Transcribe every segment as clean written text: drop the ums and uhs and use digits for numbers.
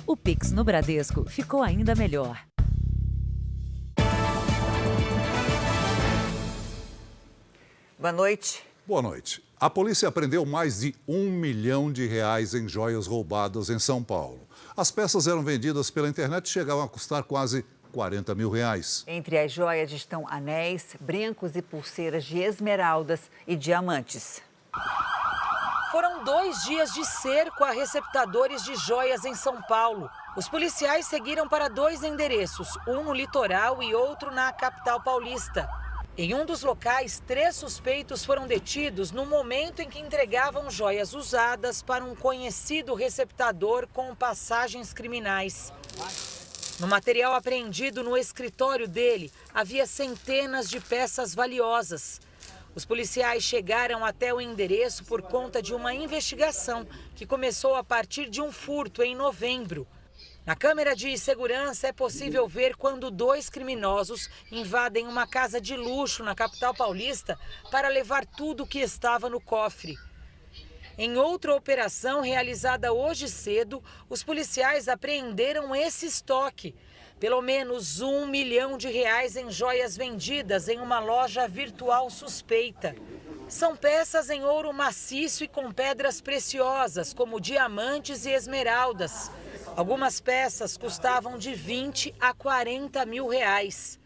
O Pix no Bradesco ficou ainda melhor. Boa noite. Boa noite. A polícia apreendeu mais de R$1 milhão em joias roubadas em São Paulo. As peças eram vendidas pela internet e chegavam a custar quase R$40 mil. Entre as joias estão anéis, brincos e pulseiras de esmeraldas e diamantes. Foram 2 dias de cerco a receptadores de joias em São Paulo. Os policiais seguiram para 2 endereços, um no litoral e outro na capital paulista. Em um dos locais, 3 suspeitos foram detidos no momento em que entregavam joias usadas para um conhecido receptador com passagens criminais. No material apreendido no escritório dele, havia centenas de peças valiosas. Os policiais chegaram até o endereço por conta de uma investigação que começou a partir de um furto em novembro. Na câmera de segurança é possível ver quando 2 criminosos invadem uma casa de luxo na capital paulista para levar tudo o que estava no cofre. Em outra operação realizada hoje cedo, os policiais apreenderam esse estoque. Pelo menos R$1 milhão em joias vendidas em uma loja virtual suspeita. São peças em ouro maciço e com pedras preciosas, como diamantes e esmeraldas. Algumas peças custavam de R$20 a R$40 mil.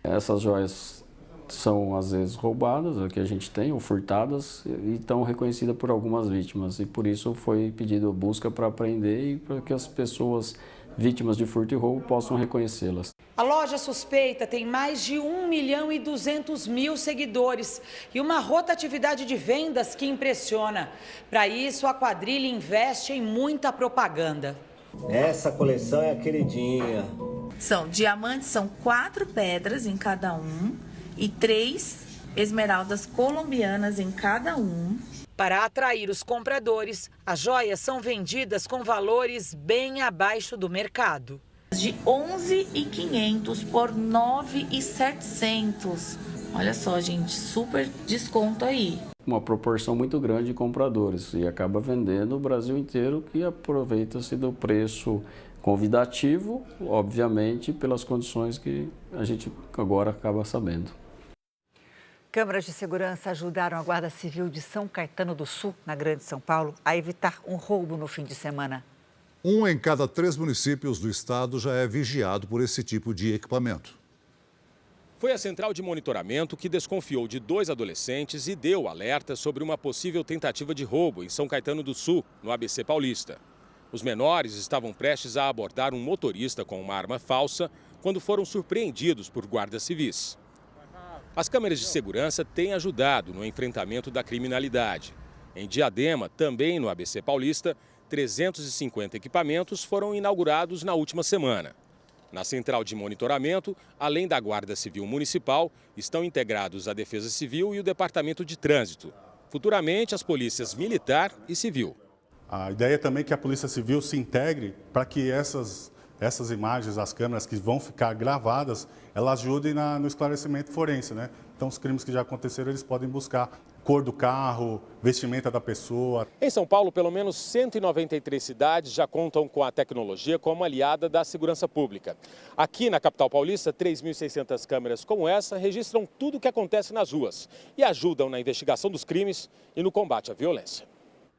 Essas joias são às vezes roubadas, o que a gente tem, ou furtadas, e estão reconhecidas por algumas vítimas. E por isso foi pedido busca para apreender e para que as pessoas vítimas de furto e roubo possam reconhecê-las. A loja suspeita tem mais de 1.200.000 seguidores e uma rotatividade de vendas que impressiona. Para isso, a quadrilha investe em muita propaganda. Essa coleção é a queridinha. São diamantes, são 4 pedras em cada um e 3 esmeraldas colombianas em cada um. Para atrair os compradores, as joias são vendidas com valores bem abaixo do mercado. De 11.500 por 9.700. Olha só, gente, super desconto aí. Uma proporção muito grande de compradores e acaba vendendo o Brasil inteiro, que aproveita-se do preço convidativo, obviamente, pelas condições que a gente agora acaba sabendo. Câmeras de segurança ajudaram a Guarda Civil de São Caetano do Sul, na Grande São Paulo, a evitar um roubo no fim de semana. 1 em cada 3 municípios do estado já é vigiado por esse tipo de equipamento. Foi a central de monitoramento que desconfiou de 2 adolescentes e deu alerta sobre uma possível tentativa de roubo em São Caetano do Sul, no ABC Paulista. Os menores estavam prestes a abordar um motorista com uma arma falsa quando foram surpreendidos por guardas civis. As câmeras de segurança têm ajudado no enfrentamento da criminalidade. Em Diadema, também no ABC Paulista, 350 equipamentos foram inaugurados na última semana. Na central de monitoramento, além da Guarda Civil Municipal, estão integrados a Defesa Civil e o Departamento de Trânsito. Futuramente, as polícias Militar e Civil. A ideia também é que a Polícia Civil se integre para que essas imagens, as câmeras que vão ficar gravadas, elas ajudem no esclarecimento forense, né? Então, os crimes que já aconteceram, eles podem buscar cor do carro, vestimenta da pessoa. Em São Paulo, pelo menos 193 cidades já contam com a tecnologia como aliada da segurança pública. Aqui na capital paulista, 3.600 câmeras como essa registram tudo o que acontece nas ruas e ajudam na investigação dos crimes e no combate à violência.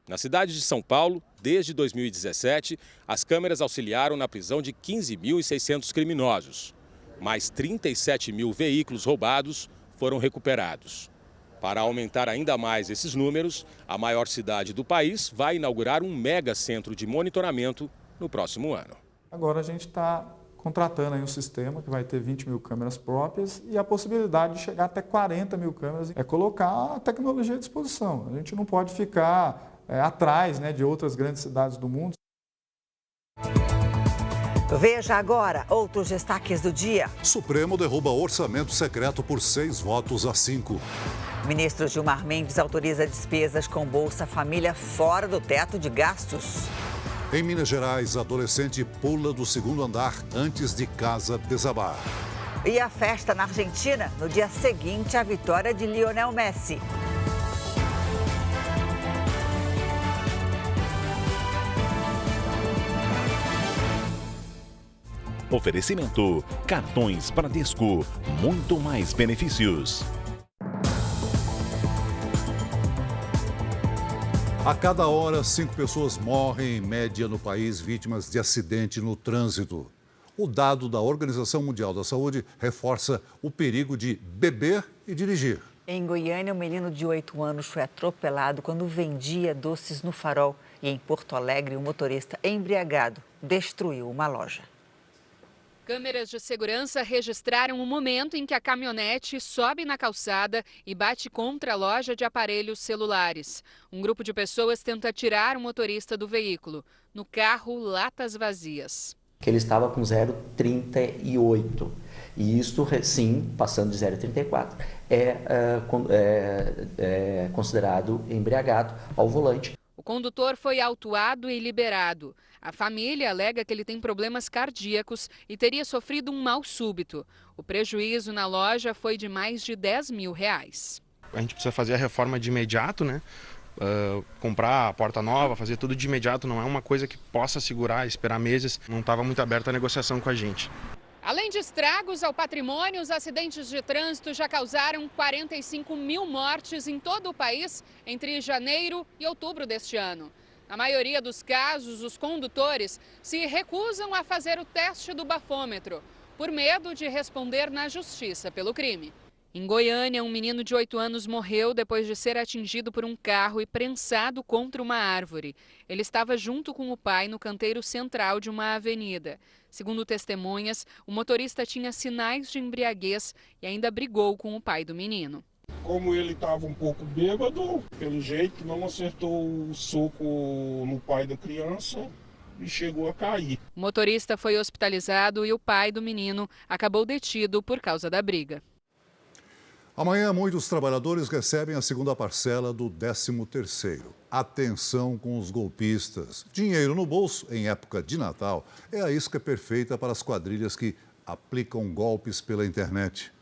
Na cidade de São Paulo, desde 2017, as câmeras auxiliaram na prisão de 15.600 criminosos. Mais 37 mil veículos roubados foram recuperados. Para aumentar ainda mais esses números, a maior cidade do país vai inaugurar um mega centro de monitoramento no próximo ano. Agora a gente está contratando aí um sistema que vai ter 20 mil câmeras próprias e a possibilidade de chegar até 40 mil câmeras. É colocar a tecnologia à disposição. A gente não pode ficar atrás, né, de outras grandes cidades do mundo. Veja agora outros destaques do dia. Supremo derruba orçamento secreto por 6 votos a 5. Ministro Gilmar Mendes autoriza despesas com Bolsa Família fora do teto de gastos. Em Minas Gerais, adolescente pula do 2º andar antes de casa desabar. E a festa na Argentina no dia seguinte à vitória de Lionel Messi. Oferecimento: cartões Bradesco, muito mais benefícios. A cada hora, 5 pessoas morrem, em média, no país, vítimas de acidente no trânsito. O dado da Organização Mundial da Saúde reforça o perigo de beber e dirigir. Em Goiânia, um menino de 8 anos foi atropelado quando vendia doces no Farol. E em Porto Alegre, um motorista embriagado destruiu uma loja. Câmeras de segurança registraram o momento em que a caminhonete sobe na calçada e bate contra a loja de aparelhos celulares. Um grupo de pessoas tenta tirar o motorista do veículo. No carro, latas vazias. Que ele estava com 0,38 e isto, sim, passando de 0,34, é considerado embriagado ao volante. O condutor foi autuado e liberado. A família alega que ele tem problemas cardíacos e teria sofrido um mal súbito. O prejuízo na loja foi de mais de R$10 mil. A gente precisa fazer a reforma de imediato, né? Comprar a porta nova, fazer tudo de imediato, não é uma coisa que possa segurar, esperar meses. Não estava muito aberta a negociação com a gente. Além de estragos ao patrimônio, os acidentes de trânsito já causaram 45 mil mortes em todo o país entre janeiro e outubro deste ano. Na maioria dos casos, os condutores se recusam a fazer o teste do bafômetro, por medo de responder na justiça pelo crime. Em Goiânia, um menino de 8 anos morreu depois de ser atingido por um carro e prensado contra uma árvore. Ele estava junto com o pai no canteiro central de uma avenida. Segundo testemunhas, o motorista tinha sinais de embriaguez e ainda brigou com o pai do menino. Como ele estava um pouco bêbado, pelo jeito não acertou o soco no pai da criança e chegou a cair. O motorista foi hospitalizado e o pai do menino acabou detido por causa da briga. Amanhã, muitos trabalhadores recebem a segunda parcela do 13º. Atenção com os golpistas. Dinheiro no bolso em época de Natal é a isca perfeita para as quadrilhas que aplicam golpes pela internet.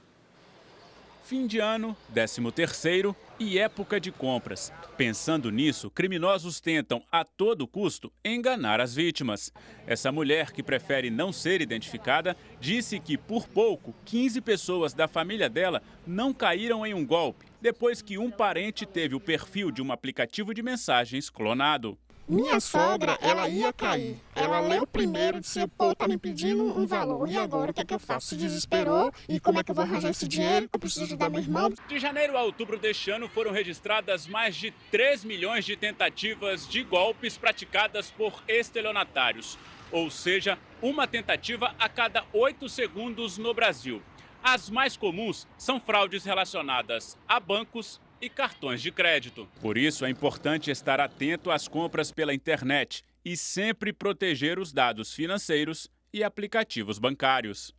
Fim de ano, 13º e época de compras. Pensando nisso, criminosos tentam, a todo custo, enganar as vítimas. Essa mulher, que prefere não ser identificada, disse que, por pouco, 15 pessoas da família dela não caíram em um golpe, depois que um parente teve o perfil de um aplicativo de mensagens clonado. Minha sogra, ela ia cair. Ela leu primeiro e disse, pô, tá me pedindo um valor. E agora, o que é que eu faço? Se desesperou. E como é que eu vou arranjar esse dinheiro? Eu preciso ajudar meu irmão. De janeiro a outubro deste ano, foram registradas mais de 3 milhões de tentativas de golpes praticadas por estelionatários. Ou seja, uma tentativa a cada 8 segundos no Brasil. As mais comuns são fraudes relacionadas a bancos e cartões de crédito. Por isso, é importante estar atento às compras pela internet e sempre proteger os dados financeiros e aplicativos bancários.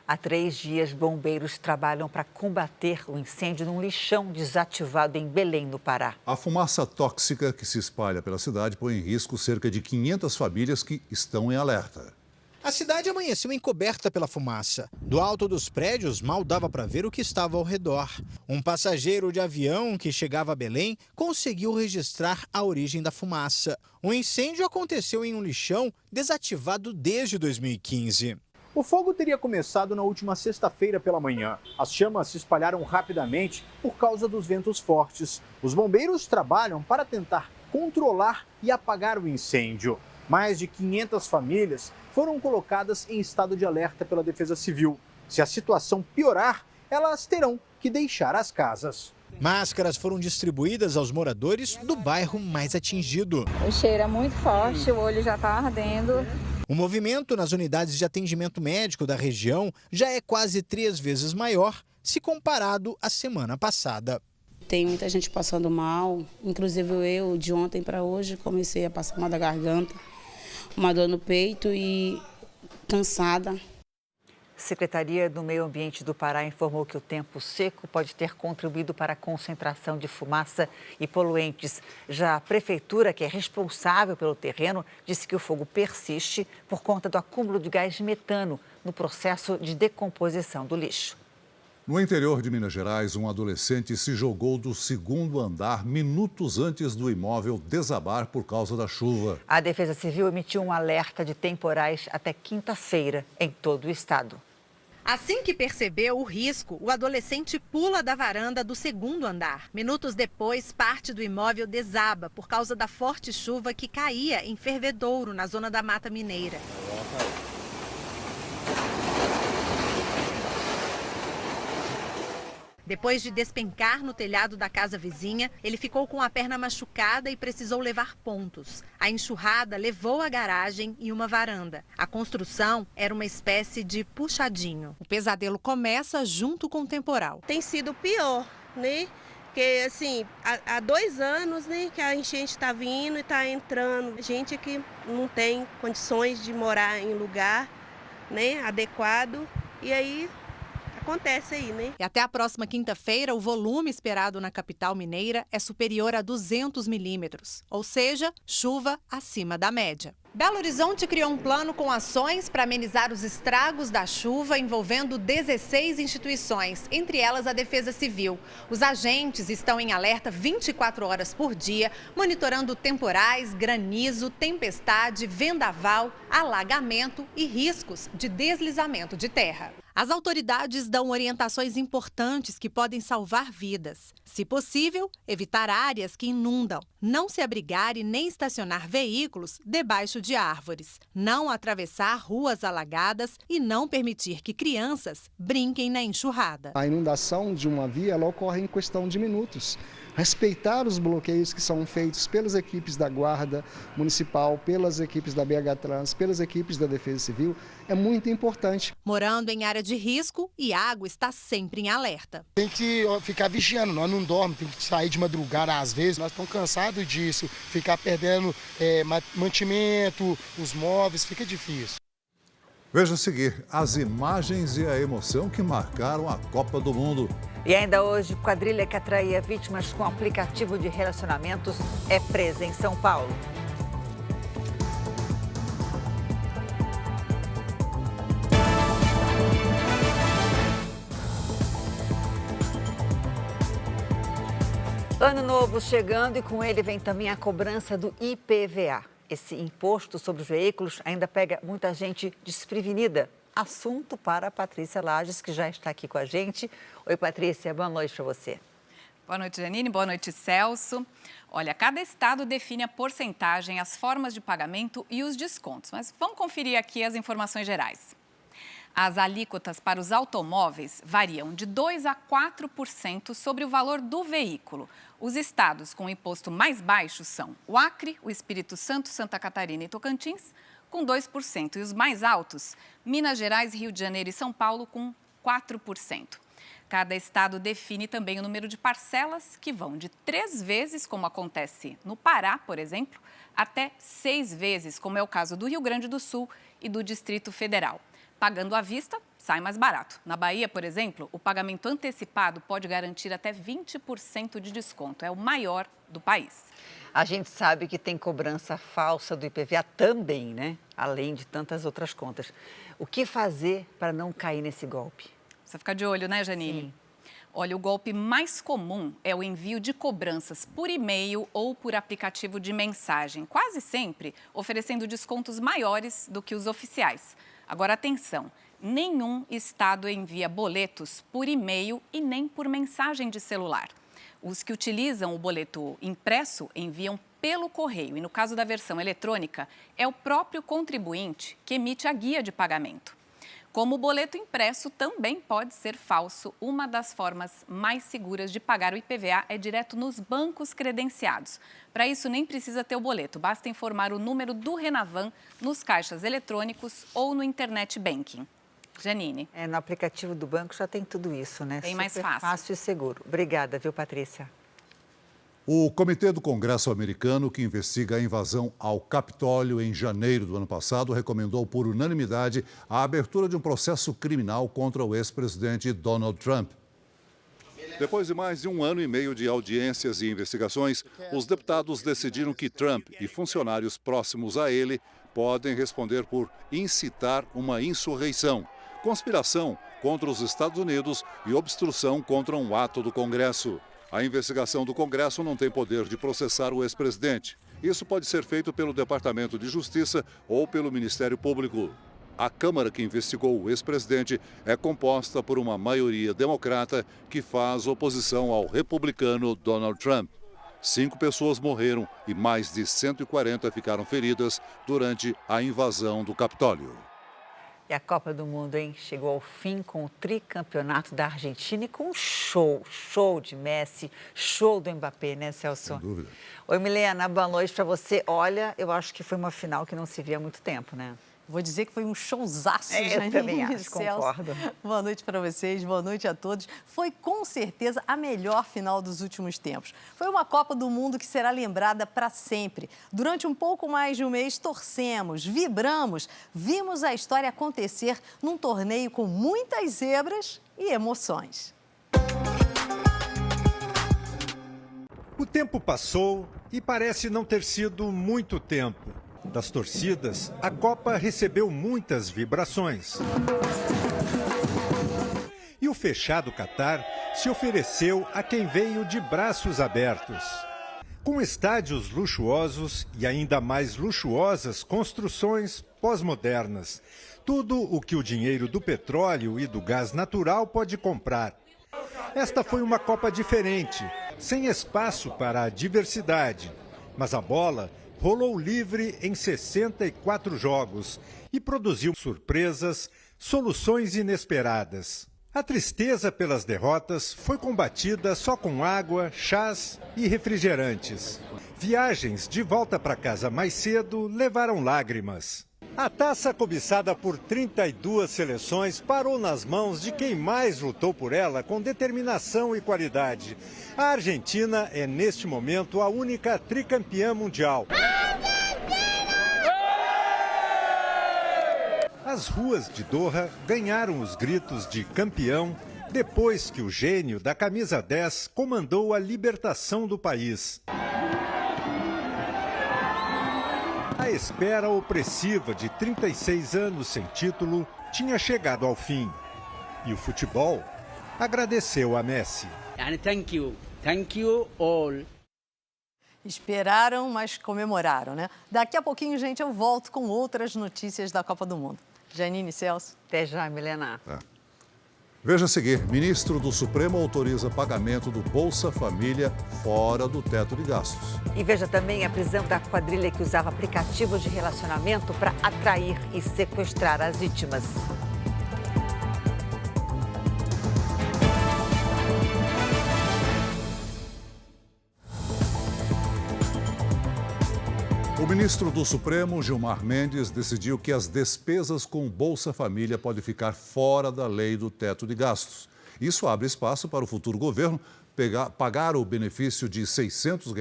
Há 3 dias, bombeiros trabalham para combater o incêndio num lixão desativado em Belém, no Pará. A fumaça tóxica que se espalha pela cidade põe em risco cerca de 500 famílias que estão em alerta. A cidade amanheceu encoberta pela fumaça. Do alto dos prédios, mal dava para ver o que estava ao redor. Um passageiro de avião que chegava a Belém conseguiu registrar a origem da fumaça. O incêndio aconteceu em um lixão desativado desde 2015. O fogo teria começado na última sexta-feira pela manhã. As chamas se espalharam rapidamente por causa dos ventos fortes. Os bombeiros trabalham para tentar controlar e apagar o incêndio. Mais de 500 famílias foram colocadas em estado de alerta pela Defesa Civil. Se a situação piorar, elas terão que deixar as casas. Máscaras foram distribuídas aos moradores do bairro mais atingido. O cheiro é muito forte, o olho já está ardendo. O movimento nas unidades de atendimento médico da região já é quase 3 vezes maior se comparado à semana passada. Tem muita gente passando mal, inclusive eu, de ontem para hoje, comecei a passar mal da garganta, uma dor no peito e cansada. Secretaria do Meio Ambiente do Pará informou que o tempo seco pode ter contribuído para a concentração de fumaça e poluentes. Já a prefeitura, que é responsável pelo terreno, disse que o fogo persiste por conta do acúmulo de gás metano no processo de decomposição do lixo. No interior de Minas Gerais, um adolescente se jogou do segundo andar minutos antes do imóvel desabar por causa da chuva. A Defesa Civil emitiu um alerta de temporais até quinta-feira em todo o estado. Assim que percebeu o risco, o adolescente pula da varanda do segundo andar. Minutos depois, parte do imóvel desaba por causa da forte chuva que caía em Fervedouro, na zona da Mata Mineira. Depois de despencar no telhado da casa vizinha, ele ficou com a perna machucada e precisou levar pontos. A enxurrada levou a garagem e uma varanda. A construção era uma espécie de puxadinho. O pesadelo começa junto com o temporal. Tem sido pior, né? Porque, assim, há 2 anos, né, que a enchente está vindo e está entrando. Gente que não tem condições de morar em lugar, né, adequado. E aí acontece aí, né? E até a próxima quinta-feira, o volume esperado na capital mineira é superior a 200 milímetros, ou seja, chuva acima da média. Belo Horizonte criou um plano com ações para amenizar os estragos da chuva envolvendo 16 instituições, entre elas a Defesa Civil. Os agentes estão em alerta 24 horas por dia, monitorando temporais, granizo, tempestade, vendaval, alagamento e riscos de deslizamento de terra. As autoridades dão orientações importantes que podem salvar vidas. Se possível, evitar áreas que inundam, não se abrigar e nem estacionar veículos debaixo de árvores, não atravessar ruas alagadas e não permitir que crianças brinquem na enxurrada. A inundação de uma via ela ocorre em questão de minutos. Respeitar os bloqueios que são feitos pelas equipes da Guarda Municipal, pelas equipes da BH Trans, pelas equipes da Defesa Civil, é muito importante. Morando em área de risco, Iago está sempre em alerta. Tem que ficar vigiando, nós não dormimos, tem que sair de madrugada às vezes. Nós estamos cansados disso, ficar perdendo mantimento, os móveis, fica difícil. Veja a seguir as imagens e a emoção que marcaram a Copa do Mundo. E ainda hoje, quadrilha que atraía vítimas com aplicativo de relacionamentos é presa em São Paulo. Ano novo chegando e com ele vem também a cobrança do IPVA. Esse imposto sobre os veículos ainda pega muita gente desprevenida. Assunto para a Patrícia Lages, que já está aqui com a gente. Oi, Patrícia, boa noite para você. Boa noite, Janine. Boa noite, Celso. Olha, cada estado define a porcentagem, as formas de pagamento e os descontos. Mas vamos conferir aqui as informações gerais. As alíquotas para os automóveis variam de 2% a 4% sobre o valor do veículo. Os estados com o imposto mais baixo são o Acre, o Espírito Santo, Santa Catarina e Tocantins, com 2%. E os mais altos, Minas Gerais, Rio de Janeiro e São Paulo, com 4%. Cada estado define também o número de parcelas, que vão de 3 vezes, como acontece no Pará, por exemplo, até 6 vezes, como é o caso do Rio Grande do Sul e do Distrito Federal. Pagando à vista, sai mais barato. Na Bahia, por exemplo, o pagamento antecipado pode garantir até 20% de desconto. É o maior do país. A gente sabe que tem cobrança falsa do IPVA também, né? Além de tantas outras contas. O que fazer para não cair nesse golpe? Você fica de olho, né, Janine? Sim. Olha, o golpe mais comum é o envio de cobranças por e-mail ou por aplicativo de mensagem, quase sempre oferecendo descontos maiores do que os oficiais. Agora, atenção, nenhum estado envia boletos por e-mail e nem por mensagem de celular. Os que utilizam o boleto impresso enviam pelo correio e, no caso da versão eletrônica, é o próprio contribuinte que emite a guia de pagamento. Como o boleto impresso também pode ser falso, uma das formas mais seguras de pagar o IPVA é direto nos bancos credenciados. Para isso, nem precisa ter o boleto, basta informar o número do Renavan nos caixas eletrônicos ou no Internet Banking. Janine. No aplicativo do banco já tem tudo isso, né? Bem mais fácil. Fácil e seguro. Obrigada, viu, Patrícia? O Comitê do Congresso americano, que investiga a invasão ao Capitólio em janeiro do ano passado, recomendou por unanimidade a abertura de um processo criminal contra o ex-presidente Donald Trump. Depois de mais de 1 ano e meio de audiências e investigações, os deputados decidiram que Trump e funcionários próximos a ele podem responder por incitar uma insurreição, conspiração contra os Estados Unidos e obstrução contra um ato do Congresso. A investigação do Congresso não tem poder de processar o ex-presidente. Isso pode ser feito pelo Departamento de Justiça ou pelo Ministério Público. A Câmara que investigou o ex-presidente é composta por uma maioria democrata que faz oposição ao republicano Donald Trump. 5 pessoas morreram e mais de 140 ficaram feridas durante a invasão do Capitólio. E a Copa do Mundo, hein? Chegou ao fim com o tricampeonato da Argentina e com um show de Messi, show do Mbappé, né, Celso? Sem dúvida. Oi, Milena, boa noite para você. Olha, eu acho que foi uma final que não se via há muito tempo, né? Vou dizer que foi um showzaço, eu também acho, concordo. Boa noite para vocês, boa noite a todos. Foi com certeza a melhor final dos últimos tempos. Foi uma Copa do Mundo que será lembrada para sempre. Durante um pouco mais de um mês, torcemos, vibramos, vimos a história acontecer num torneio com muitas zebras e emoções. O tempo passou e parece não ter sido muito tempo. Das torcidas, a Copa recebeu muitas vibrações. E o fechado Catar se ofereceu a quem veio de braços abertos. Com estádios luxuosos e ainda mais luxuosas construções pós-modernas. Tudo o que o dinheiro do petróleo e do gás natural pode comprar. Esta foi uma Copa diferente, sem espaço para a diversidade. Mas a bola rolou livre em 64 jogos e produziu surpresas, soluções inesperadas. A tristeza pelas derrotas foi combatida só com água, chás e refrigerantes. Viagens de volta para casa mais cedo levaram lágrimas. A taça, cobiçada por 32 seleções, parou nas mãos de quem mais lutou por ela com determinação e qualidade. A Argentina é, neste momento, a única tricampeã mundial. As ruas de Doha ganharam os gritos de campeão depois que o gênio da camisa 10 comandou a libertação do país. A espera opressiva de 36 anos sem título tinha chegado ao fim. E o futebol agradeceu a Messi. Thank you all. Esperaram, mas comemoraram, né? Daqui a pouquinho, gente, eu volto com outras notícias da Copa do Mundo. Janine, Celso. Até já, Milena. Veja a seguir, ministro do Supremo autoriza pagamento do Bolsa Família fora do teto de gastos. E veja também a prisão da quadrilha que usava aplicativos de relacionamento para atrair e sequestrar as vítimas. O ministro do Supremo, Gilmar Mendes, decidiu que as despesas com Bolsa Família podem ficar fora da lei do teto de gastos. Isso abre espaço para o futuro governo pagar o benefício de R$ 600,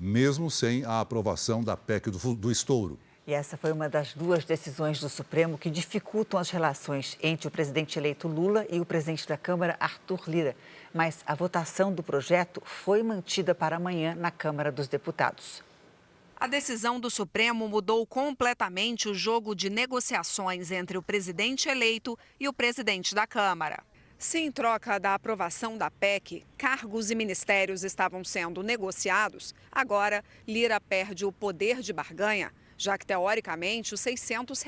mesmo sem a aprovação da PEC do estouro. E essa foi uma das 2 decisões do Supremo que dificultam as relações entre o presidente eleito Lula e o presidente da Câmara, Arthur Lira. Mas a votação do projeto foi mantida para amanhã na Câmara dos Deputados. A decisão do Supremo mudou completamente o jogo de negociações entre o presidente eleito e o presidente da Câmara. Se em troca da aprovação da PEC, cargos e ministérios estavam sendo negociados, agora Lira perde o poder de barganha, já que, teoricamente, os R$ 600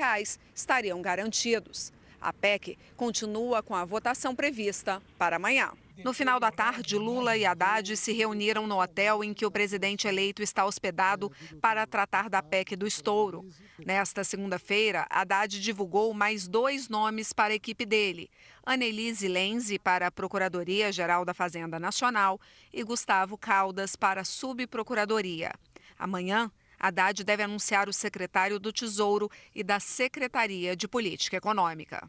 estariam garantidos. A PEC continua com a votação prevista para amanhã. No final da tarde, Lula e Haddad se reuniram no hotel em que o presidente eleito está hospedado para tratar da PEC do estouro. Nesta segunda-feira, Haddad divulgou mais 2 nomes para a equipe dele: Annelise Lenzi para a Procuradoria-Geral da Fazenda Nacional e Gustavo Caldas para a Subprocuradoria. Amanhã, Haddad deve anunciar o secretário do Tesouro e da Secretaria de Política Econômica.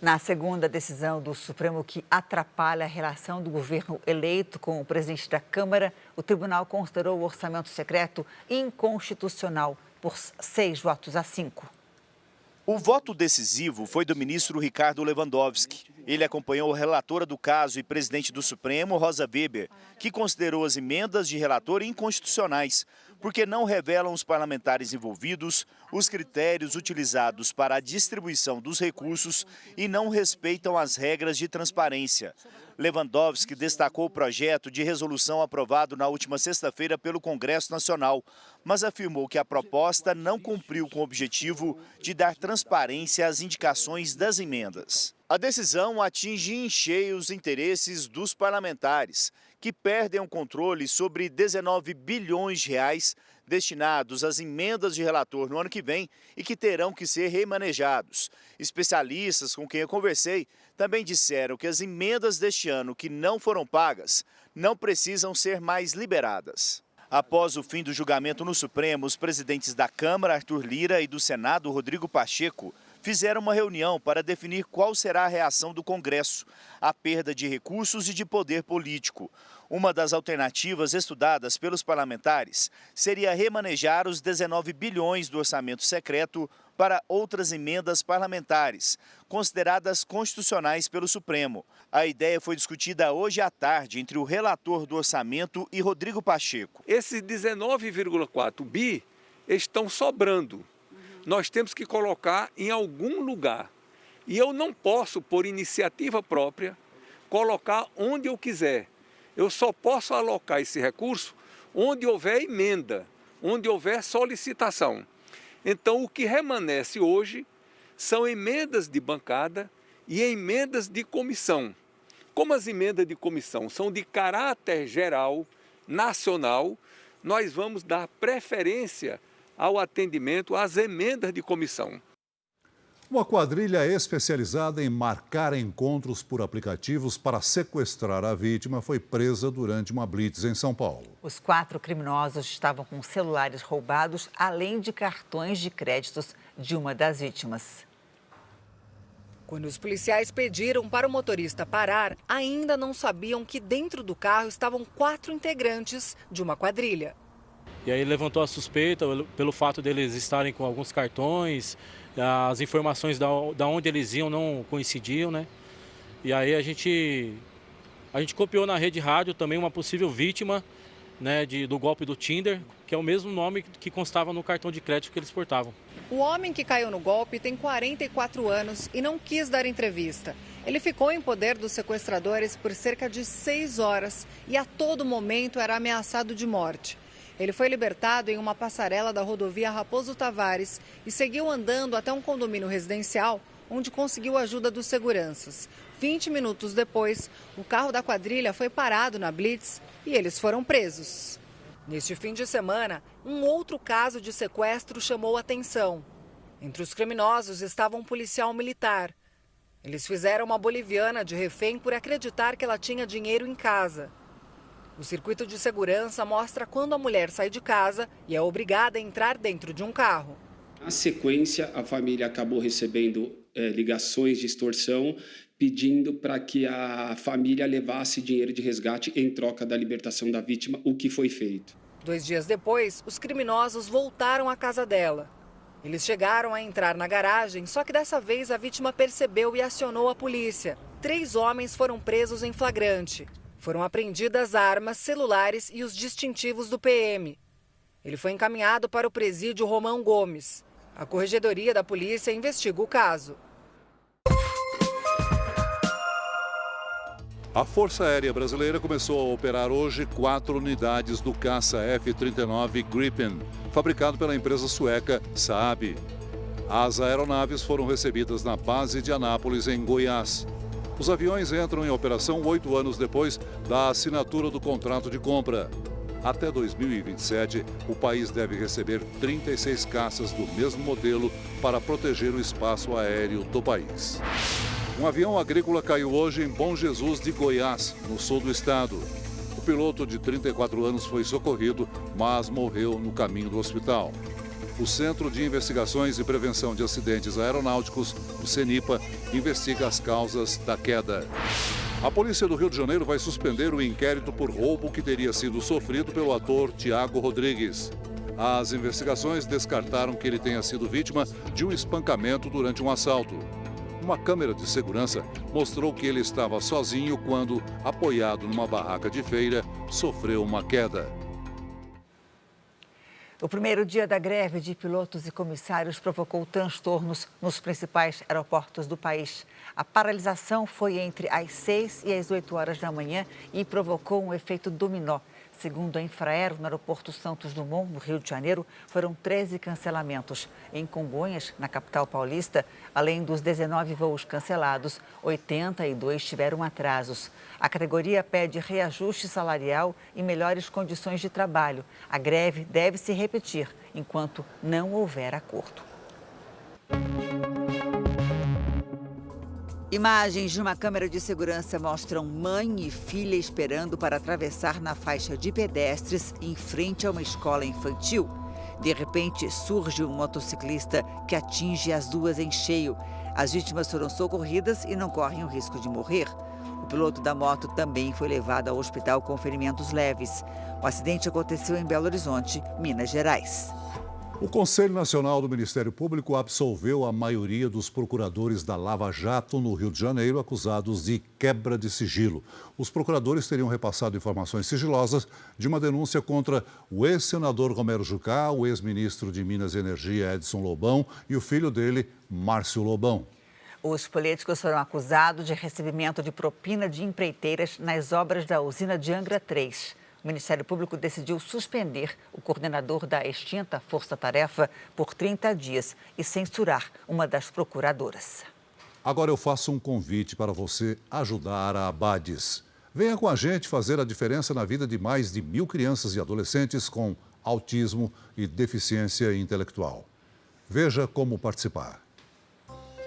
Na segunda decisão do Supremo que atrapalha a relação do governo eleito com o presidente da Câmara, o tribunal considerou o orçamento secreto inconstitucional por 6 votos a 5. O voto decisivo foi do ministro Ricardo Lewandowski. Ele acompanhou a relatora do caso e presidente do Supremo, Rosa Weber, que considerou as emendas de relator inconstitucionais, porque não revelam os parlamentares envolvidos, os critérios utilizados para a distribuição dos recursos e não respeitam as regras de transparência. Lewandowski destacou o projeto de resolução aprovado na última sexta-feira pelo Congresso Nacional, mas afirmou que a proposta não cumpriu com o objetivo de dar transparência às indicações das emendas. A decisão atinge em cheio os interesses dos parlamentares, que perdem o controle sobre 19 bilhões de reais destinados às emendas de relator no ano que vem e que terão que ser remanejados. Especialistas com quem eu conversei também disseram que as emendas deste ano que não foram pagas não precisam ser mais liberadas. Após o fim do julgamento no Supremo, os presidentes da Câmara, Arthur Lira, e do Senado, Rodrigo Pacheco, fizeram uma reunião para definir qual será a reação do Congresso à perda de recursos e de poder político. Uma das alternativas estudadas pelos parlamentares seria remanejar os 19 bilhões do orçamento secreto para outras emendas parlamentares, consideradas constitucionais pelo Supremo. A ideia foi discutida hoje à tarde entre o relator do orçamento e Rodrigo Pacheco. Esses 19,4 bi estão sobrando. Nós temos que colocar em algum lugar. E eu não posso, por iniciativa própria, colocar onde eu quiser. Eu só posso alocar esse recurso onde houver emenda, onde houver solicitação. Então, o que remanesce hoje são emendas de bancada e emendas de comissão. Como as emendas de comissão são de caráter geral, nacional, nós vamos dar preferência ao atendimento às emendas de comissão. Uma quadrilha especializada em marcar encontros por aplicativos para sequestrar a vítima foi presa durante uma blitz em São Paulo. Os 4 criminosos estavam com celulares roubados, além de cartões de créditos de uma das vítimas. Quando os policiais pediram para o motorista parar, ainda não sabiam que dentro do carro estavam 4 integrantes de uma quadrilha. E aí levantou a suspeita pelo fato deles estarem com alguns cartões, as informações da onde eles iam não coincidiam, né? E aí a gente copiou na rede rádio também uma possível vítima, né, do golpe do Tinder, que é o mesmo nome que constava no cartão de crédito que eles portavam. O homem que caiu no golpe tem 44 anos e não quis dar entrevista. Ele ficou em poder dos sequestradores por cerca de 6 horas e a todo momento era ameaçado de morte. Ele foi libertado em uma passarela da rodovia Raposo Tavares e seguiu andando até um condomínio residencial, onde conseguiu a ajuda dos seguranças. 20 minutos depois, o carro da quadrilha foi parado na blitz e eles foram presos. Neste fim de semana, um outro caso de sequestro chamou a atenção. Entre os criminosos estava um policial militar. Eles fizeram uma boliviana de refém por acreditar que ela tinha dinheiro em casa. O circuito de segurança mostra quando a mulher sai de casa e é obrigada a entrar dentro de um carro. Na sequência, a família acabou recebendo ligações de extorsão, pedindo para que a família levasse dinheiro de resgate em troca da libertação da vítima, o que foi feito. 2 dias depois, os criminosos voltaram à casa dela. Eles chegaram a entrar na garagem, só que dessa vez a vítima percebeu e acionou a polícia. 3 homens foram presos em flagrante. Foram apreendidas armas, celulares e os distintivos do PM. Ele foi encaminhado para o presídio Romão Gomes. A Corregedoria da Polícia investiga o caso. A Força Aérea Brasileira começou a operar hoje 4 unidades do caça F-39 Gripen, fabricado pela empresa sueca Saab. As aeronaves foram recebidas na base de Anápolis, em Goiás. Os aviões entram em operação 8 anos depois da assinatura do contrato de compra. Até 2027, o país deve receber 36 caças do mesmo modelo para proteger o espaço aéreo do país. Um avião agrícola caiu hoje em Bom Jesus de Goiás, no sul do estado. O piloto de 34 anos foi socorrido, mas morreu no caminho do hospital. O Centro de Investigações e Prevenção de Acidentes Aeronáuticos, o CENIPA, investiga as causas da queda. A polícia do Rio de Janeiro vai suspender o inquérito por roubo que teria sido sofrido pelo ator Tiago Rodrigues. As investigações descartaram que ele tenha sido vítima de um espancamento durante um assalto. Uma câmera de segurança mostrou que ele estava sozinho quando, apoiado numa barraca de feira, sofreu uma queda. O primeiro dia da greve de pilotos e comissários provocou transtornos nos principais aeroportos do país. A paralisação foi entre as 6 e as 8 horas da manhã e provocou um efeito dominó. Segundo a Infraero, no aeroporto Santos Dumont, no Rio de Janeiro, foram 13 cancelamentos. Em Congonhas, na capital paulista, além dos 19 voos cancelados, 82 tiveram atrasos. A categoria pede reajuste salarial e melhores condições de trabalho. A greve deve se repetir enquanto não houver acordo. Imagens de uma câmera de segurança mostram mãe e filha esperando para atravessar na faixa de pedestres em frente a uma escola infantil. De repente, surge um motociclista que atinge as duas em cheio. As vítimas foram socorridas e não correm o risco de morrer. O piloto da moto também foi levado ao hospital com ferimentos leves. O acidente aconteceu em Belo Horizonte, Minas Gerais. O Conselho Nacional do Ministério Público absolveu a maioria dos procuradores da Lava Jato no Rio de Janeiro acusados de quebra de sigilo. Os procuradores teriam repassado informações sigilosas de uma denúncia contra o ex-senador Romero Jucá, o ex-ministro de Minas e Energia Edson Lobão e o filho dele, Márcio Lobão. Os políticos foram acusados de recebimento de propina de empreiteiras nas obras da usina de Angra 3. O Ministério Público decidiu suspender o coordenador da extinta Força Tarefa por 30 dias e censurar uma das procuradoras. Agora eu faço um convite para você ajudar a Abades. Venha com a gente fazer a diferença na vida de mais de 1.000 crianças e adolescentes com autismo e deficiência intelectual. Veja como participar.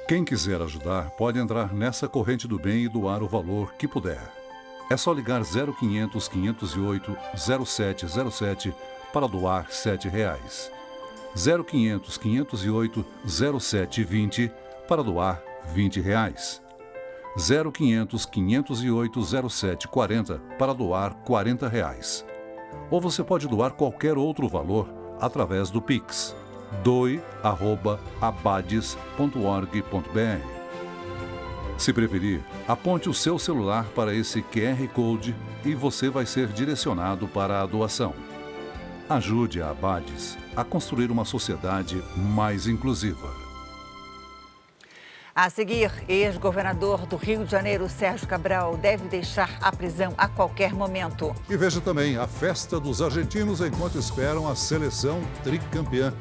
Quem quiser ajudar pode entrar nessa corrente do bem e doar o valor que puder. É só ligar 0500 508 0707 para doar R$ 7. 0500 508 0720 para doar R$ 20. 0500 508 0740 para doar R$ 40. Ou você pode doar qualquer outro valor através do Pix. doe@abades.org.br. Se preferir, aponte o seu celular para esse QR Code e você vai ser direcionado para a doação. Ajude a Abades a construir uma sociedade mais inclusiva. A seguir, ex-governador do Rio de Janeiro, Sérgio Cabral, deve deixar a prisão a qualquer momento. E veja também a festa dos argentinos enquanto esperam a seleção tricampeã.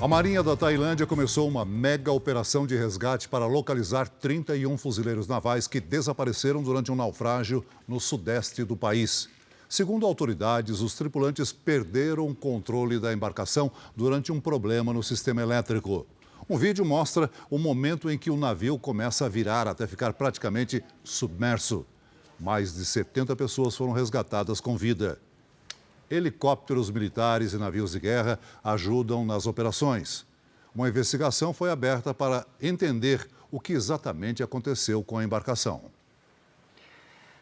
A Marinha da Tailândia começou uma mega operação de resgate para localizar 31 fuzileiros navais que desapareceram durante um naufrágio no sudeste do país. Segundo autoridades, os tripulantes perderam o controle da embarcação durante um problema no sistema elétrico. Um vídeo mostra o momento em que o navio começa a virar até ficar praticamente submerso. Mais de 70 pessoas foram resgatadas com vida. Helicópteros militares e navios de guerra ajudam nas operações. Uma investigação foi aberta para entender o que exatamente aconteceu com a embarcação.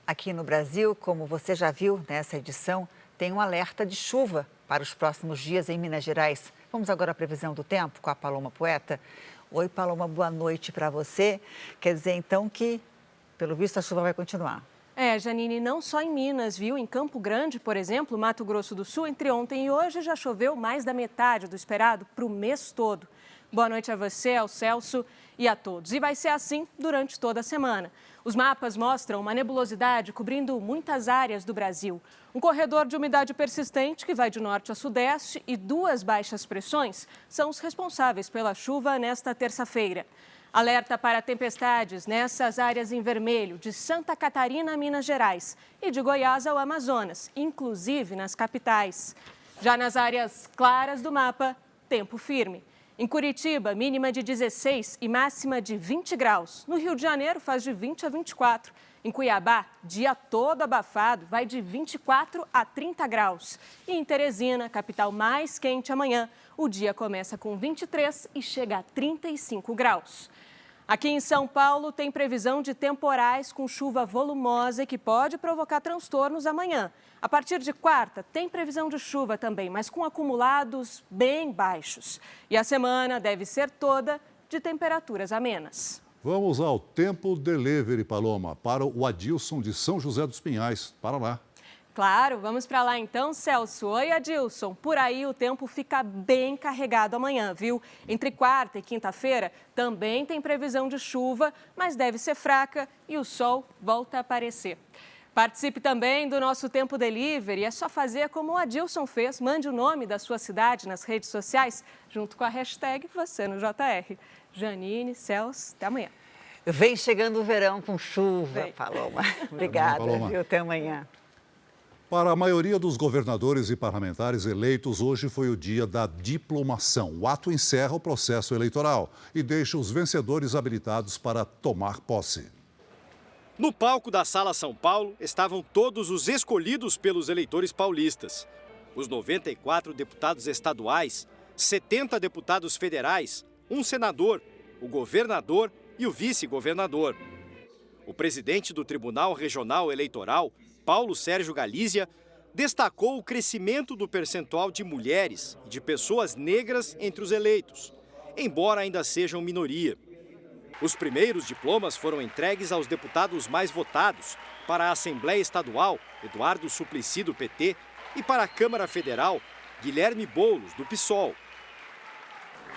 Aqui no Brasil, como você já viu nessa edição, tem um alerta de chuva para os próximos dias em Minas Gerais. Vamos agora à previsão do tempo com a Paloma Poeta. Oi, Paloma, boa noite para você. Quer dizer, então, que, pelo visto, a chuva vai continuar. Janine, não só em Minas, viu? Em Campo Grande, por exemplo, Mato Grosso do Sul, entre ontem e hoje já choveu mais da metade do esperado para o mês todo. Boa noite a você, ao Celso e a todos. E vai ser assim durante toda a semana. Os mapas mostram uma nebulosidade cobrindo muitas áreas do Brasil. Um corredor de umidade persistente que vai de norte a sudeste e duas baixas pressões são os responsáveis pela chuva nesta terça-feira. Alerta para tempestades nessas áreas em vermelho de Santa Catarina a Minas Gerais e de Goiás ao Amazonas, inclusive nas capitais. Já nas áreas claras do mapa, tempo firme. Em Curitiba, mínima de 16 e máxima de 20 graus. No Rio de Janeiro, faz de 20 a 24. Em Cuiabá, dia todo abafado, vai de 24 a 30 graus. E em Teresina, capital mais quente amanhã, o dia começa com 23 e chega a 35 graus. Aqui em São Paulo, tem previsão de temporais com chuva volumosa que pode provocar transtornos amanhã. A partir de quarta, tem previsão de chuva também, mas com acumulados bem baixos. E a semana deve ser toda de temperaturas amenas. Vamos ao Tempo Delivery, Paloma, para o Adilson de São José dos Pinhais. Para lá. Claro, vamos para lá então, Celso. Oi, Adilson. Por aí o tempo fica bem carregado amanhã, viu? Entre quarta e quinta-feira também tem previsão de chuva, mas deve ser fraca e o sol volta a aparecer. Participe também do nosso Tempo Delivery. É só fazer como o Adilson fez. Mande o nome da sua cidade nas redes sociais, junto com a hashtag Você no JR. Janine, Celso, até amanhã. Vem chegando o verão com chuva, Paloma. Obrigada, Paloma. Viu? Até amanhã. Para a maioria dos governadores e parlamentares eleitos, hoje foi o dia da diplomação. O ato encerra o processo eleitoral e deixa os vencedores habilitados para tomar posse. No palco da Sala São Paulo estavam todos os escolhidos pelos eleitores paulistas. Os 94 deputados estaduais, 70 deputados federais, um senador, o governador e o vice-governador. O presidente do Tribunal Regional Eleitoral, Paulo Sérgio Galizia, destacou o crescimento do percentual de mulheres e de pessoas negras entre os eleitos, embora ainda sejam minoria. Os primeiros diplomas foram entregues aos deputados mais votados para a Assembleia Estadual, Eduardo Suplicy, do PT, e para a Câmara Federal, Guilherme Boulos, do PSOL.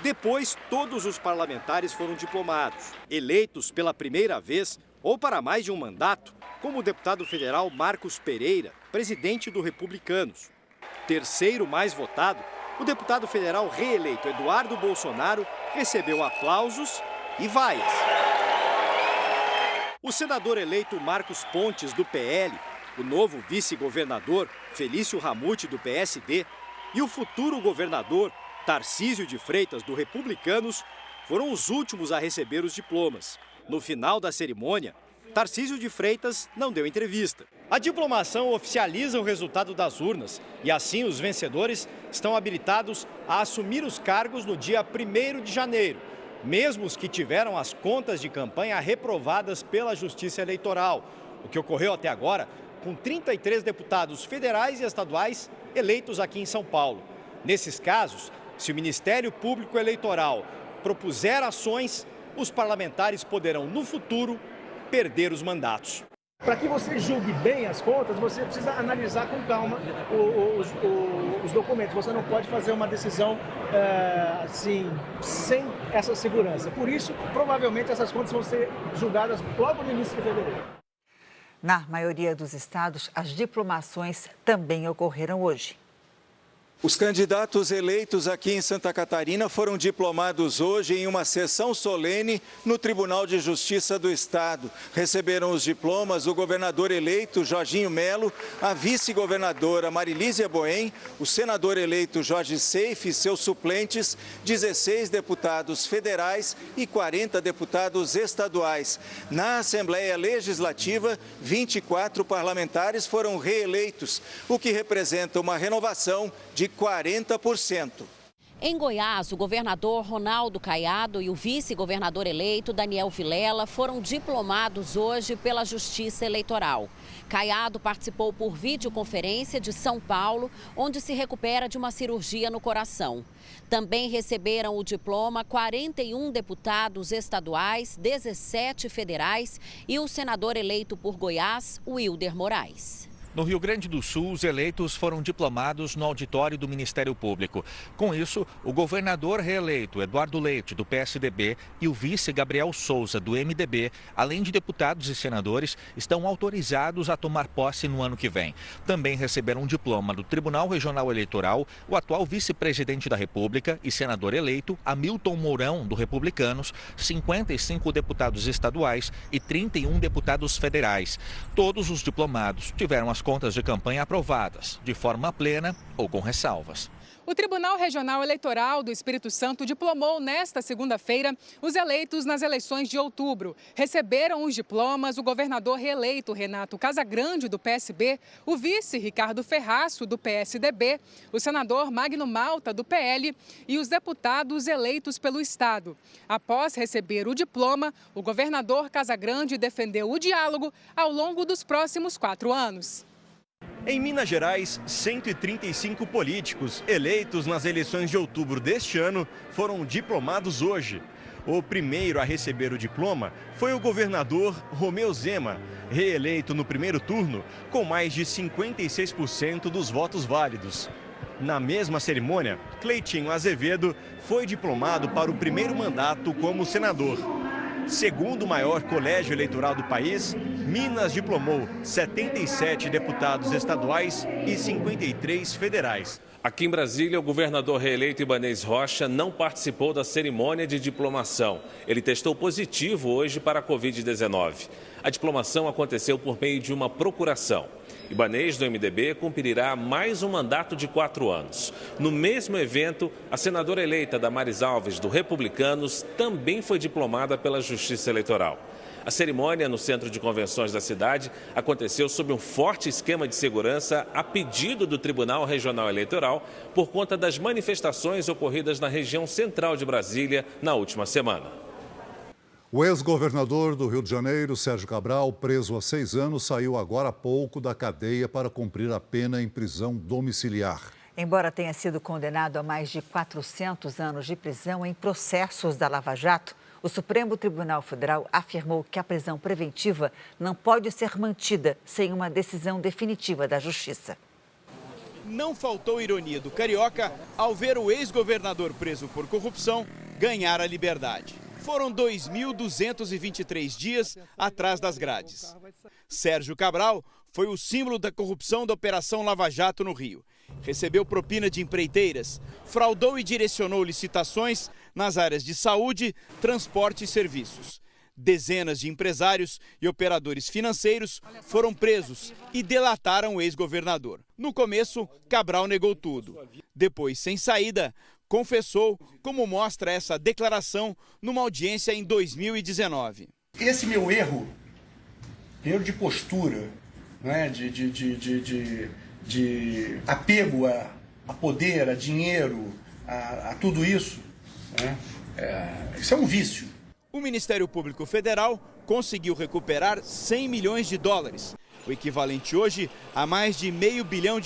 Depois, todos os parlamentares foram diplomados, eleitos pela primeira vez ou para mais de um mandato, como o deputado federal Marcos Pereira, presidente do Republicanos. Terceiro mais votado, o deputado federal reeleito Eduardo Bolsonaro recebeu aplausos e vaias. O senador eleito Marcos Pontes, do PL, o novo vice-governador Felício Ramute, do PSD, e o futuro governador Tarcísio de Freitas, do Republicanos, foram os últimos a receber os diplomas. No final da cerimônia, Tarcísio de Freitas não deu entrevista. A diplomação oficializa o resultado das urnas e, assim, os vencedores estão habilitados a assumir os cargos no dia 1º de janeiro, mesmo os que tiveram as contas de campanha reprovadas pela Justiça Eleitoral, o que ocorreu até agora com 33 deputados federais e estaduais eleitos aqui em São Paulo. Nesses casos, se o Ministério Público Eleitoral propuser ações, os parlamentares poderão, no futuro, perder os mandatos. Para que você julgue bem as contas, você precisa analisar com calma os documentos. Você não pode fazer uma decisão assim, sem essa segurança. Por isso, provavelmente, essas contas vão ser julgadas logo no início de fevereiro. Na maioria dos estados, as diplomações também ocorreram hoje. Os candidatos eleitos aqui em Santa Catarina foram diplomados hoje em uma sessão solene no Tribunal de Justiça do Estado. Receberam os diplomas o governador eleito Jorginho Melo, a vice-governadora Marilísia Boem, o senador eleito Jorge Seife e seus suplentes, 16 deputados federais e 40 deputados estaduais. Na Assembleia Legislativa, 24 parlamentares foram reeleitos, o que representa uma renovação de 40%. Em Goiás, o governador Ronaldo Caiado e o vice-governador eleito Daniel Vilela foram diplomados hoje pela Justiça Eleitoral. Caiado participou por videoconferência de São Paulo, onde se recupera de uma cirurgia no coração. Também receberam o diploma 41 deputados estaduais, 17 federais e o senador eleito por Goiás, Wilder Moraes. No Rio Grande do Sul, os eleitos foram diplomados no auditório do Ministério Público. Com isso, o governador reeleito Eduardo Leite, do PSDB, e o vice Gabriel Souza, do MDB, além de deputados e senadores, estão autorizados a tomar posse no ano que vem. Também receberam um diploma do Tribunal Regional Eleitoral o atual vice-presidente da República e senador eleito Hamilton Mourão, do Republicanos, 55 deputados estaduais e 31 deputados federais. Todos os diplomados tiveram as contas de campanha aprovadas, de forma plena ou com ressalvas. O Tribunal Regional Eleitoral do Espírito Santo diplomou nesta segunda-feira os eleitos nas eleições de outubro. Receberam os diplomas o governador reeleito Renato Casagrande, do PSB, o vice Ricardo Ferraço, do PSDB, o senador Magno Malta, do PL e os deputados eleitos pelo Estado. Após receber o diploma, o governador Casagrande defendeu o diálogo ao longo dos próximos 4 anos. Em Minas Gerais, 135 políticos eleitos nas eleições de outubro deste ano foram diplomados hoje. O primeiro a receber o diploma foi o governador Romeu Zema, reeleito no primeiro turno com mais de 56% dos votos válidos. Na mesma cerimônia, Cleitinho Azevedo foi diplomado para o primeiro mandato como senador. Segundo o maior colégio eleitoral do país, Minas diplomou 77 deputados estaduais e 53 federais. Aqui em Brasília, o governador reeleito Ibanez Rocha não participou da cerimônia de diplomação. Ele testou positivo hoje para a Covid-19. A diplomação aconteceu por meio de uma procuração. Ibanez, do MDB, cumprirá mais um mandato de 4 anos. No mesmo evento, a senadora eleita Damares Alves, do Republicanos, também foi diplomada pela Justiça Eleitoral. A cerimônia no Centro de Convenções da cidade aconteceu sob um forte esquema de segurança a pedido do Tribunal Regional Eleitoral por conta das manifestações ocorridas na região central de Brasília na última semana. O ex-governador do Rio de Janeiro, Sérgio Cabral, preso há 6 anos, saiu agora há pouco da cadeia para cumprir a pena em prisão domiciliar. Embora tenha sido condenado a mais de 400 anos de prisão em processos da Lava Jato, o Supremo Tribunal Federal afirmou que a prisão preventiva não pode ser mantida sem uma decisão definitiva da Justiça. Não faltou ironia do carioca ao ver o ex-governador preso por corrupção ganhar a liberdade. Foram 2.223 dias atrás das grades. Sérgio Cabral foi o símbolo da corrupção da Operação Lava Jato no Rio. Recebeu propina de empreiteiras, fraudou e direcionou licitações nas áreas de saúde, transporte e serviços. Dezenas de empresários e operadores financeiros foram presos e delataram o ex-governador. No começo, Cabral negou tudo. Depois, sem saída, confessou, como mostra essa declaração numa audiência em 2019. Esse meu erro de postura, né, de apego a poder, a dinheiro, a tudo isso, né, isso é um vício. O Ministério Público Federal conseguiu recuperar 100 milhões de dólares, o equivalente hoje a mais de R$500 bilhão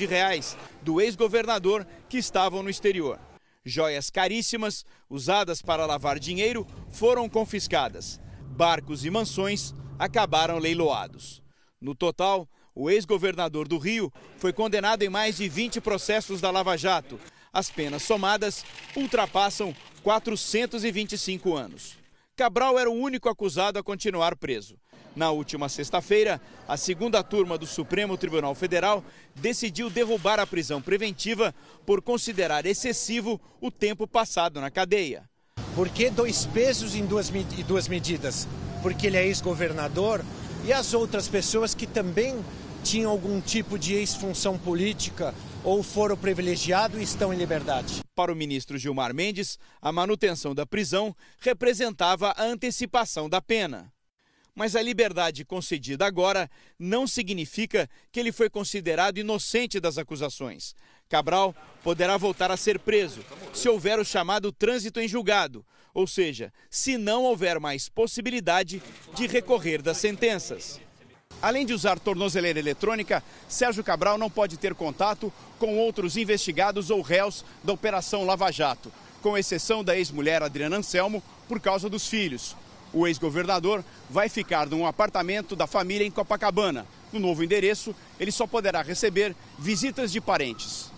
do ex-governador que estavam no exterior. Joias caríssimas, usadas para lavar dinheiro, foram confiscadas. Barcos e mansões acabaram leiloados. No total, o ex-governador do Rio foi condenado em mais de 20 processos da Lava Jato. As penas somadas ultrapassam 425 anos. Cabral era o único acusado a continuar preso. Na última sexta-feira, a segunda turma do Supremo Tribunal Federal decidiu derrubar a prisão preventiva por considerar excessivo o tempo passado na cadeia. Por que 2 pesos em duas medidas? Porque ele é ex-governador e as outras pessoas que também tinham algum tipo de ex-função política ou foro privilegiado e estão em liberdade. Para o ministro Gilmar Mendes, a manutenção da prisão representava a antecipação da pena. Mas a liberdade concedida agora não significa que ele foi considerado inocente das acusações. Cabral poderá voltar a ser preso se houver o chamado trânsito em julgado, ou seja, se não houver mais possibilidade de recorrer das sentenças. Além de usar tornozeleira eletrônica, Sérgio Cabral não pode ter contato com outros investigados ou réus da Operação Lava Jato, com exceção da ex-mulher Adriana Anselmo, por causa dos filhos. O ex-governador vai ficar num apartamento da família em Copacabana. No novo endereço, ele só poderá receber visitas de parentes.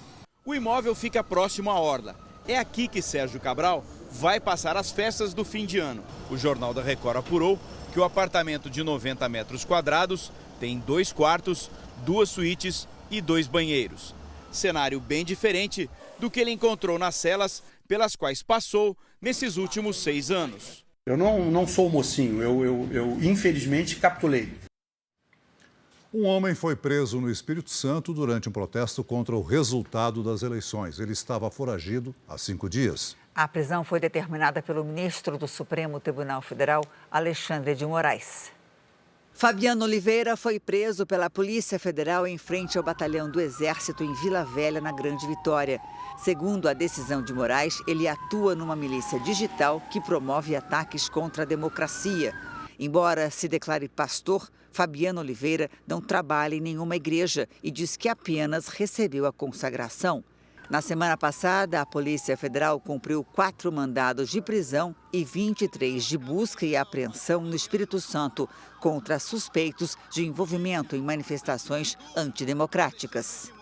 O imóvel fica próximo à orla. É aqui que Sérgio Cabral vai passar as festas do fim de ano. O Jornal da Record apurou que o apartamento de 90 metros quadrados tem 2 quartos, 2 suítes e 2 banheiros. Cenário bem diferente do que ele encontrou nas celas pelas quais passou nesses últimos 6 anos. Eu não sou mocinho, eu infelizmente capitulei. Um homem foi preso no Espírito Santo durante um protesto contra o resultado das eleições. Ele estava foragido há 5 dias. A prisão foi determinada pelo ministro do Supremo Tribunal Federal, Alexandre de Moraes. Fabiano Oliveira foi preso pela Polícia Federal em frente ao batalhão do Exército em Vila Velha, na Grande Vitória. Segundo a decisão de Moraes, ele atua numa milícia digital que promove ataques contra a democracia. Embora se declare pastor, Fabiano Oliveira não trabalha em nenhuma igreja e diz que apenas recebeu a consagração. Na semana passada, a Polícia Federal cumpriu 4 mandados de prisão e 23 de busca e apreensão no Espírito Santo contra suspeitos de envolvimento em manifestações antidemocráticas.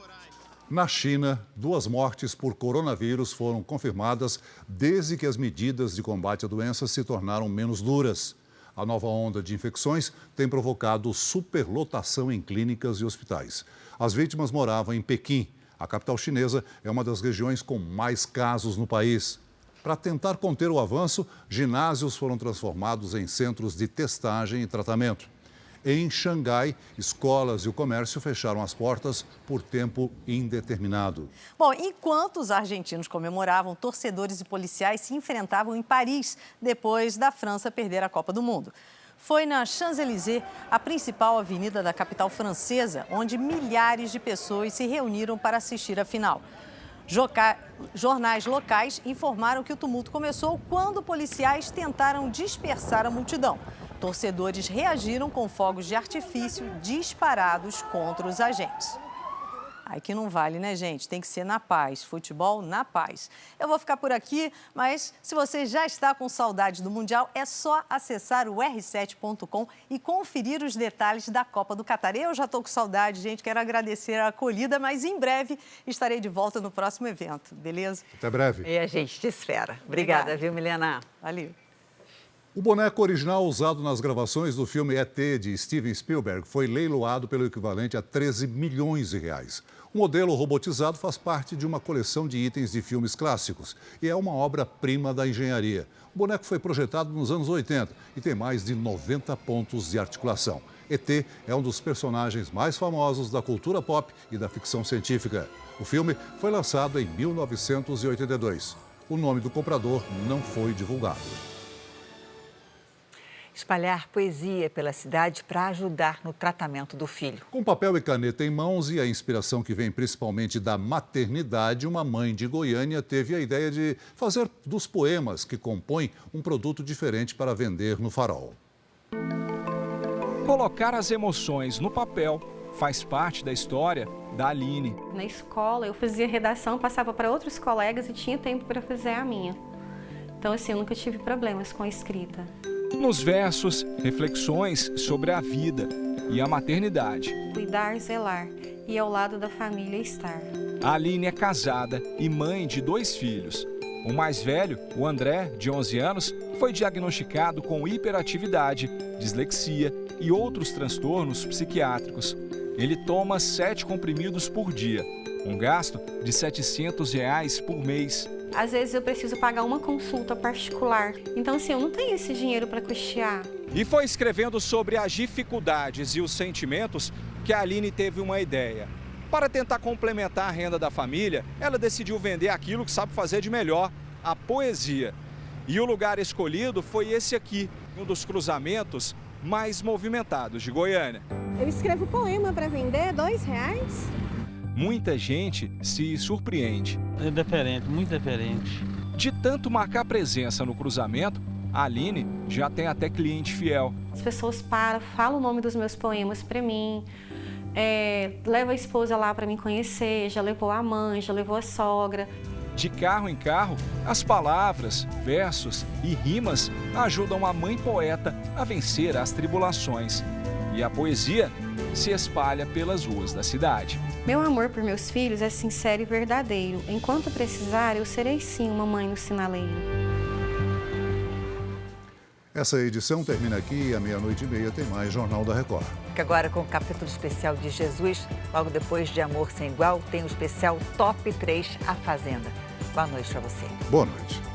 Na China, 2 mortes por coronavírus foram confirmadas desde que as medidas de combate à doença se tornaram menos duras. A nova onda de infecções tem provocado superlotação em clínicas e hospitais. As vítimas moravam em Pequim. A capital chinesa é uma das regiões com mais casos no país. Para tentar conter o avanço, ginásios foram transformados em centros de testagem e tratamento. Em Xangai, escolas e o comércio fecharam as portas por tempo indeterminado. Bom, enquanto os argentinos comemoravam, torcedores e policiais se enfrentavam em Paris, depois da França perder a Copa do Mundo. Foi na Champs-Élysées, a principal avenida da capital francesa, onde milhares de pessoas se reuniram para assistir à final. Jornais locais informaram que o tumulto começou quando policiais tentaram dispersar a multidão. Torcedores reagiram com fogos de artifício disparados contra os agentes. Aí que não vale, né, gente? Tem que ser na paz. Futebol na paz. Eu vou ficar por aqui, mas se você já está com saudade do Mundial, é só acessar o r7.com e conferir os detalhes da Copa do Catar. Eu já estou com saudade, gente. Quero agradecer a acolhida, mas em breve estarei de volta no próximo evento, beleza? Até breve. E a gente te espera. Obrigada, viu, Milena? Valeu. O boneco original usado nas gravações do filme ET de Steven Spielberg foi leiloado pelo equivalente a 13 milhões de reais. O modelo robotizado faz parte de uma coleção de itens de filmes clássicos e é uma obra-prima da engenharia. O boneco foi projetado nos anos 80 e tem mais de 90 pontos de articulação. ET é um dos personagens mais famosos da cultura pop e da ficção científica. O filme foi lançado em 1982. O nome do comprador não foi divulgado. Espalhar poesia pela cidade para ajudar no tratamento do filho. Com papel e caneta em mãos e a inspiração que vem principalmente da maternidade, uma mãe de Goiânia teve a ideia de fazer dos poemas que compõem um produto diferente para vender no Farol. Colocar as emoções no papel faz parte da história da Aline. Na escola eu fazia redação, passava para outros colegas e tinha tempo para fazer a minha. Então assim, eu nunca tive problemas com a escrita. Nos versos, reflexões sobre a vida e a maternidade. Cuidar, zelar e ao lado da família estar. A Aline é casada e mãe de 2 filhos. O mais velho, o André, de 11 anos, foi diagnosticado com hiperatividade, dislexia e outros transtornos psiquiátricos. Ele toma 7 comprimidos por dia, um gasto de R$ 700 por mês. Às vezes eu preciso pagar uma consulta particular. Então, assim, eu não tenho esse dinheiro para custear. E foi escrevendo sobre as dificuldades e os sentimentos que a Aline teve uma ideia. Para tentar complementar a renda da família, ela decidiu vender aquilo que sabe fazer de melhor, a poesia. E o lugar escolhido foi esse aqui, um dos cruzamentos mais movimentados de Goiânia. Eu escrevo poema para vender, R$2. Muita gente se surpreende. É diferente, muito diferente. De tanto marcar presença no cruzamento, a Aline já tem até cliente fiel. As pessoas param, falam o nome dos meus poemas para mim, leva a esposa lá para me conhecer, já levou a mãe, já levou a sogra. De carro em carro, as palavras, versos e rimas ajudam a mãe poeta a vencer as tribulações. E a poesia se espalha pelas ruas da cidade. Meu amor por meus filhos é sincero e verdadeiro. Enquanto precisar, eu serei sim uma mãe no sinaleiro. Essa edição termina aqui e à 00:30 tem mais Jornal da Record. Que agora com o capítulo especial de Jesus, logo depois de Amor Sem Igual, tem o especial Top 3 A Fazenda. Boa noite para você. Boa noite.